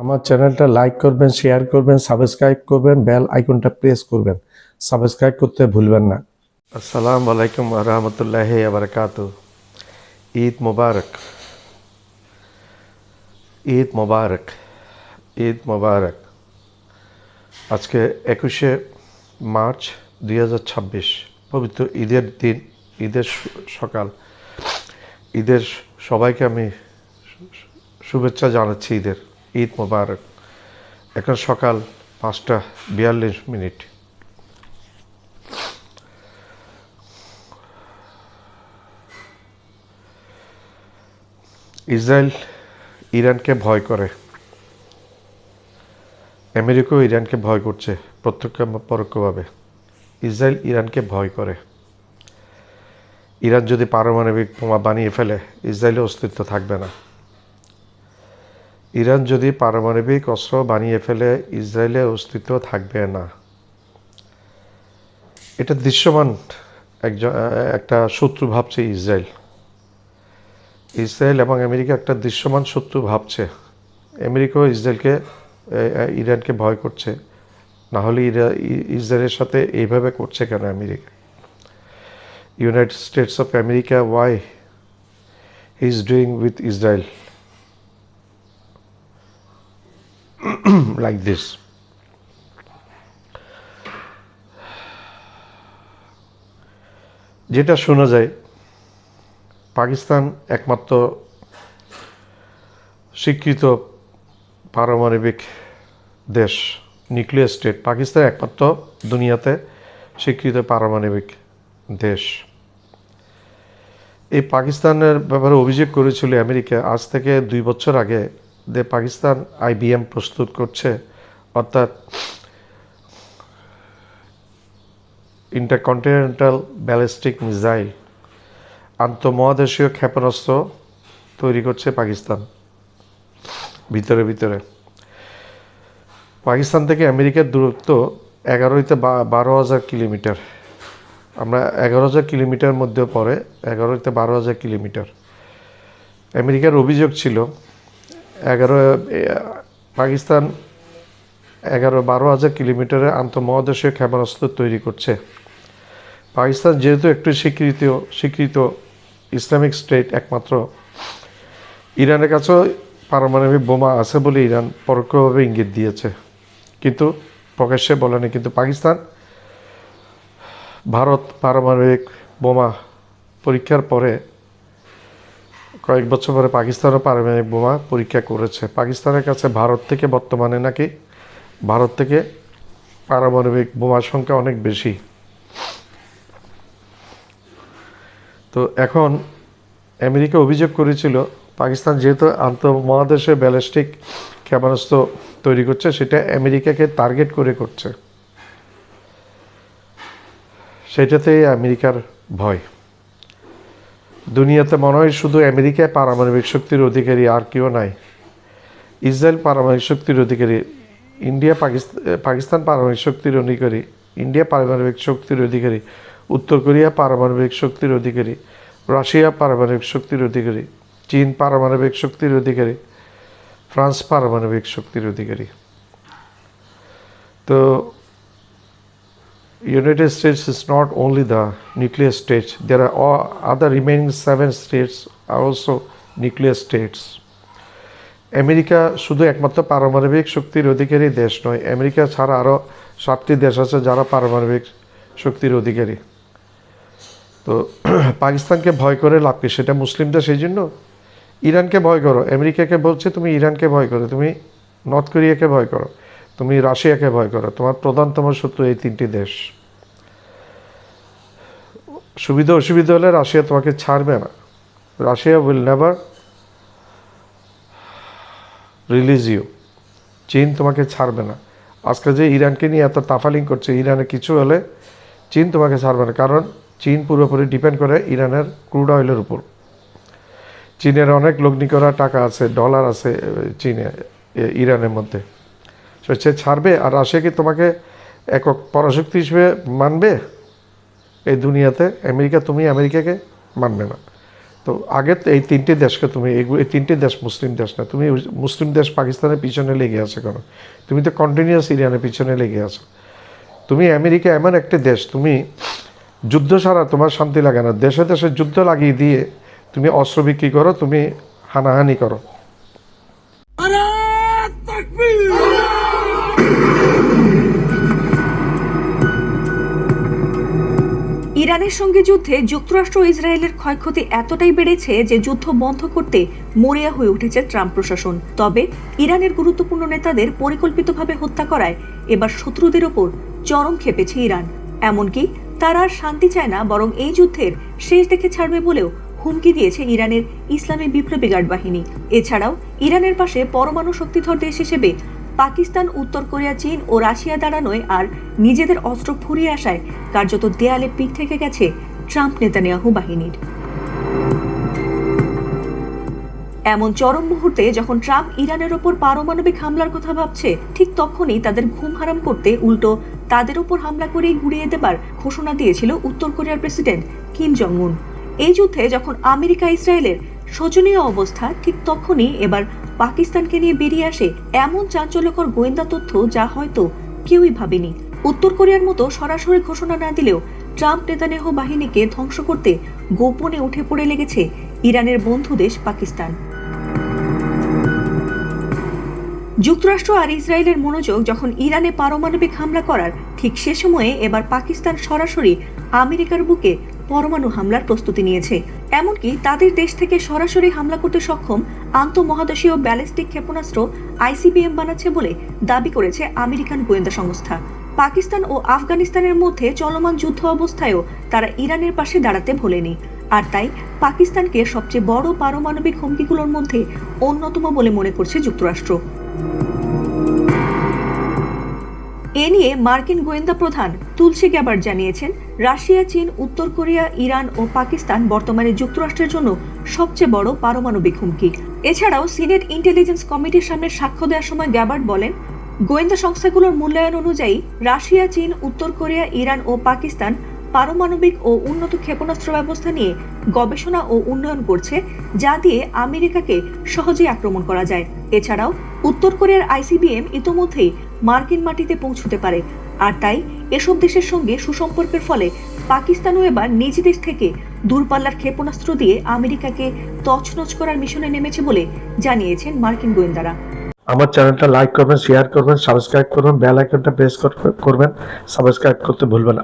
আমার চ্যানেলটা লাইক করবেন, শেয়ার করবেন, সাবস্ক্রাইব করবেন, বেল আইকনটা প্রেস করবেন। সাবস্ক্রাইব করতে ভুলবেন না। আসসালামু আলাইকুম ওয়া রাহমাতুল্লাহি ওয়া বারাকাতুহু। ঈদ মোবারক, ঈদ মোবারক, ঈদ মোবারক। আজকে 21শে মার্চ 2026, পবিত্র ঈদের দিন, ঈদের সকাল। ঈদের সবাইকে আমি শুভেচ্ছা জানাচ্ছি। ঈদ মোবারক। এখন সকাল 5:42। ইসরায়েল ইরানকে ভয় করে, আমেরিকাও ইরানকে ভয় করছে প্রত্যক্ষ বা পরোক্ষভাবে। ইসরায়েল ইরানকে ভয় করে। ইরান যদি পারমাণবিক বোমা বানিয়ে ফেলে, ইসরায়েলের অস্তিত্ব থাকবে না। ইরান যদি পারমাণবিক অস্ত্র বানিয়ে ফেলে, ইসরায়েলের অস্তিত্ব থাকবে না। এটা দৃশ্যমান একটা শত্রু ভাবছে ইসরায়েল। ইসরায়েল এবং আমেরিকা একটা দৃশ্যমান শত্রু ভাবছে। আমেরিকাও ইরানকে ভয় করছে, না হলে ইসরায়েলের সাথে এইভাবে করছে কেন America? United states of America, why he is doing with Israel like this? যেটা শোনা যায়, পাকিস্তান একমাত্র স্বীকৃত পারমাণবিক দেশ, নিউক্লিয়ার স্টেট। পাকিস্তান একমাত্র দুনিয়াতে স্বীকৃত পারমাণবিক দেশ। এই পাকিস্তানের ব্যাপারে অভিযোগ করেছিল আমেরিকা আজ থেকে 2 বছর আগে, যে পাকিস্তান IBM প্রস্তুত করছে, অর্থাৎ ইন্টারকন্টিনেন্টাল ব্যালিস্টিক মিসাইল, আন্তঃমহাদেশীয় ক্ষেপণাস্ত্র তৈরি করছে পাকিস্তান ভিতরে ভিতরে। পাকিস্তান থেকে আমেরিকার দূরত্ব 11-12,000 কিলোমিটার। আমরা 11,000 কিলোমিটার মধ্যে পড়ে 11-12,000 কিলোমিটার। আমেরিকার অভিযোগ ছিল পাকিস্তান 11-12,000 কিলোমিটারে আন্তঃমহাদেশীয় ক্ষেপণাস্ত্র তৈরি করছে। পাকিস্তান যেহেতু একটু স্বীকৃত ইসলামিক স্টেট একমাত্র, ইরানের কাছেও পারমাণবিক বোমা আছে বলে ইরান পরোক্ষভাবে ইঙ্গিত দিয়েছে, কিন্তু প্রকাশ্যে বলেনি। কিন্তু পাকিস্তান, ভারত পারমাণবিক বোমা পরীক্ষার পরে কয়েক বছর পরে পাকিস্তানও পারমাণবিক বোমা পরীক্ষা করেছে। পাকিস্তানের কাছে ভারত থেকে পারমাণবিক বোমার সংখ্যা অনেক বেশি। তো এখন আমেরিকা অভিযোগ করেছিল, পাকিস্তান যেহেতু আন্তঃমহাদেশে ব্যালিস্টিক ক্ষেপণাস্ত্র তৈরি করছে, সেটা আমেরিকাকে টার্গেট করে করছে। সেটাতেই আমেরিকার ভয়। দুনিয়াতে মনে হয় শুধু আমেরিকায় পারমাণবিক শক্তির অধিকারী, আর কেউ নাই। ইসরায়েল পারমাণবিক শক্তির অধিকারী, পাকিস্তান পারমাণবিক শক্তির অধিকারী, ইন্ডিয়া পারমাণবিক শক্তির অধিকারী, উত্তর কোরিয়া পারমাণবিক শক্তির অধিকারী, রাশিয়া পারমাণবিক শক্তির অধিকারী, চীন পারমাণবিক শক্তির অধিকারী, ফ্রান্স পারমাণবিক শক্তির অধিকারী। তো United States is not only the nuclear state, there are all other remaining 7 states are also nuclear states. America শুধু একমাত্র পারমাণবিক শক্তির অধিকারী দেশ নয়, আমেরিকা ছাড়া আরও 7টি দেশ আছে যারা পারমাণবিক শক্তির অধিকারী। তো পাকিস্তানকে ভয় করে লাভ কি? সেটা মুসলিম দেশ, সেই জন্য ইরানকে ভয় করো। আমেরিকাকে বলছে তুমি ইরানকে ভয় করো, তুমি নর্থ কোরিয়াকে ভয় করো, তুমি রাশিয়াকে ভয় করো। তোমার প্রধানতম শত্রু এই 3টি দেশ। সুবিধা অসুবিধা হলে রাশিয়া তোমাকে ছাড়বে না। Russia will never release you. চীন তোমাকে ছাড়বে না। আজকে যে ইরানকে নিয়ে এত তাফালিং করছে, ইরানে কিছু হলে চীন তোমাকে ছাড়বে না, কারণ চীন পুরোপুরি ডিপেন্ড করে ইরানের ক্রুড অয়েলের উপর। চীনের অনেক লগ্নি করা টাকা আছে, ডলার আছে চীনে, ইরানের মধ্যে। সে ছাড়বে? আর রাশিয়া কি তোমাকে একক পরাশক্তি হিসেবে মানবে এই দুনিয়াতে? তুমি আমেরিকাকে মানবে না। তো আগে তো এই তিনটি দেশকে তুমি, এই তিনটি দেশ মুসলিম দেশ না, তুমি মুসলিম দেশ পাকিস্তানের পিছনে লেগে আছো কেন? তুমি তো কন্টিনিউয়াস ইরানের পিছনে লেগে আছো। তুমি আমেরিকা এমন একটা দেশ, তুমি যুদ্ধ ছাড়া তোমার শান্তি লাগে না, দেশে দেশে যুদ্ধ লাগিয়ে দিয়ে তুমি অস্ত্র বিক্রি করো, তুমি হানাহানি করো। ইরানের সঙ্গে যুদ্ধে যুক্তরাষ্ট্র ও ইসরায়েলের ক্ষয়ক্ষতি এতটাই বেড়েছে যে যুদ্ধ বন্ধ করতে মরিয়া হয়ে উঠেছে ট্রাম্প প্রশাসন। তবে ইরানের গুরুত্বপূর্ণ নেতাদের পরিকল্পিতভাবে হত্যা করায় এবার শত্রুদের ওপর চরম ক্ষেপেছে ইরান। এমনকি তারা আর শান্তি চায় না, বরং এই যুদ্ধের শেষ দেখে ছাড়বে বলেও হুমকি দিয়েছে ইরানের ইসলামী বিপ্লবী গার্ড বাহিনী। এছাড়াও ইরানের পাশে পরমাণু শক্তিধর দেশ হিসেবে পাকিস্তান, উত্তর কোরিয়া, চীন ও রাশিয়া দাঁড়ানোয় আর নিজেদের অস্ত্র ফুরিয়ে আসায় কার্যত দেয়ালে পিঠ থেকে গেছে ট্রাম্প নেতানিয়াহু বাহিনীর। এমন চরম মুহূর্তে যখন ট্রাম্প ইরানের ওপর পারমাণবিক হামলার কথা ভাবছে, ঠিক তখনই তাদের ঘুম হারাম করতে উল্টো তাদের ওপর হামলা করেই গুড়িয়ে দেবার ঘোষণা দিয়েছিল উত্তর কোরিয়ার প্রেসিডেন্ট কিম জং উন। এই যুদ্ধে যখন আমেরিকা ইসরায়েলের শোচনীয় অবস্থা, ঠিক তখনই এবার পাকিস্তানকে নিয়ে বেরিয়ে আসে এমন চাঞ্চল্যকর গোয়েন্দা তথ্য যা হয়তো কেউই ভাবেনি। উত্তর কোরিয়ার মতো সরাসরি ঘোষণা না দিলেও ট্রাম্প নেতানিয়াহু বাহিনীকে ধ্বংস করতে গোপনে উঠে পড়ে লেগেছে ইরানের বন্ধু দেশ পাকিস্তান। যুক্তরাষ্ট্র আর ইসরায়েলের মনোযোগ যখন ইরানে পারমাণবিক হামলা করার, ঠিক সে সময়ে এবার পাকিস্তান সরাসরি আমেরিকার বুকে পরমাণু হামলার প্রস্তুতি নিয়েছে। এমনকি তাদের দেশ থেকে সরাসরি হামলা করতে সক্ষম আন্তঃমহাদেশীয় ব্যালিস্টিক ক্ষেপণাস্ত্র ICBM বানাচ্ছে বলে দাবি করেছে আমেরিকান গোয়েন্দা সংস্থা। পাকিস্তান ও আফগানিস্তানের মধ্যে চলমান যুদ্ধ অবস্থায়ও তারা ইরানের পাশে দাঁড়াতে ভোলেনি। আর তাই পাকিস্তানকে সবচেয়ে বড় পারমাণবিক হুমকিগুলোর মধ্যে অন্যতম বলে মনে করছে যুক্তরাষ্ট্র। এ নিয়ে মার্কিন গোয়েন্দা প্রধান তুলসি গ্যাবার্ড জানিয়েছেন, রাশিয়া, চীন, উত্তর কোরিয়া, ইরান ও পাকিস্তান বর্তমানে যুক্তরাষ্ট্রের জন্য সবচেয়ে বড় পারমাণবিক হুমকি। এছাড়াও সিনেট ইন্টেলিজেন্স কমিটির সামনে সাক্ষ্য দেওয়ার সময় গ্যাবার্ড বলেন, গোয়েন্দা সংস্থাগুলোর মূল্যায়ন অনুযায়ী রাশিয়া, চীন, উত্তর কোরিয়া, ইরান ও পাকিস্তান পারমাণবিক ও উন্নত ক্ষেপণাস্ত্র ব্যবস্থা নিয়ে গবেষণা ও উন্নয়ন করছে, যা দিয়ে আমেরিকাকে সহজেই আক্রমণ করা যায়। এছাড়াও উত্তর কোরিয়ার ICBM ইতোমধ্যেই মার্কিন মাটিতে পৌঁছতে পারে। আর তাই এসব দেশের সঙ্গে সুসম্পর্কের ফলে পাকিস্তানও এবার নিজ দেশ থেকে দূরপাল্লার ক্ষেপণাস্ত্র দিয়ে আমেরিকাকে তছনছ করার মিশনে নেমেছে বলে জানিয়েছেন মার্কিন গোয়েন্দারা। আমার চ্যানেলটা লাইক করবেন, শেয়ার করবেন, সাবস্ক্রাইব করবেন, বেল আইকনটা প্রেস করবেন, সাবস্ক্রাইব করতে ভুলবেন না।